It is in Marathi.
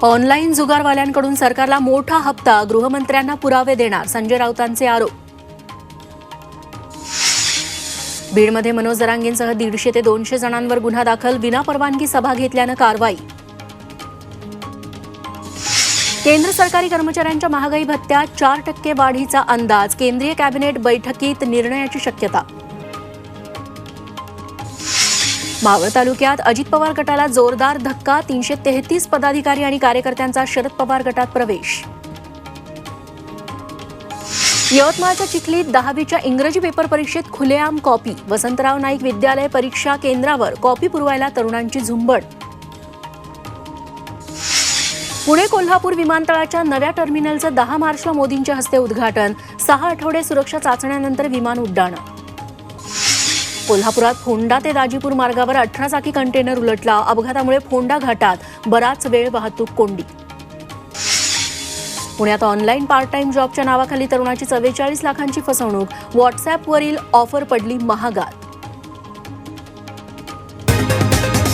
ऑनलाईन जुगारवाल्यांकडून सरकारला मोठा हप्ता, गृहमंत्र्यांना पुरावे देणार, संजय राऊतांचे आरोप. बीडमध्ये मनोज जरांगेंसह 150 ते 200 जणांवर गुन्हा दाखल, विनापरवानगी सभा घेतल्यानं कारवाई. केंद्र सरकारी कर्मचाऱ्यांच्या महागाई भत्त्यात 4% वाढीचा अंदाज, केंद्रीय कॅबिनेट बैठकीत निर्णयाची शक्यता. मावळ तालुक्यात अजित पवार गटाला जोरदार धक्का, 333 पदाधिकारी आणि कार्यकर्त्यांचा शरद पवार गटात प्रवेश. यवतमाळच्या चिखलीत 10वीच्या इंग्रजी पेपर परीक्षेत खुलेआम कॉपी, वसंतराव नाईक विद्यालय परीक्षा केंद्रावर कॉपी पुरवायला तरुणांची झुंबड. पुणे कोल्हापूर विमानतळाच्या नव्या टर्मिनलचं 10 मार्चला मोदींच्या हस्ते उद्घाटन, 6 आठवडे सुरक्षा चाचण्यांनंतर विमान उड्डाण. कोल्हापुरात फोंडा ते दाजीपूर मार्गावर 18 चाकी कंटेनर उलटला, अपघातामुळे फोंडा घाटात बराच वेळ वाहतूक कोंडी. पुण्यात ऑनलाईन पार्ट टाइम जॉबच्या नावाखाली तरुणाची 44 लाखांची फसवणूक, व्हॉट्सअॅपवरील ऑफर पडली महागात.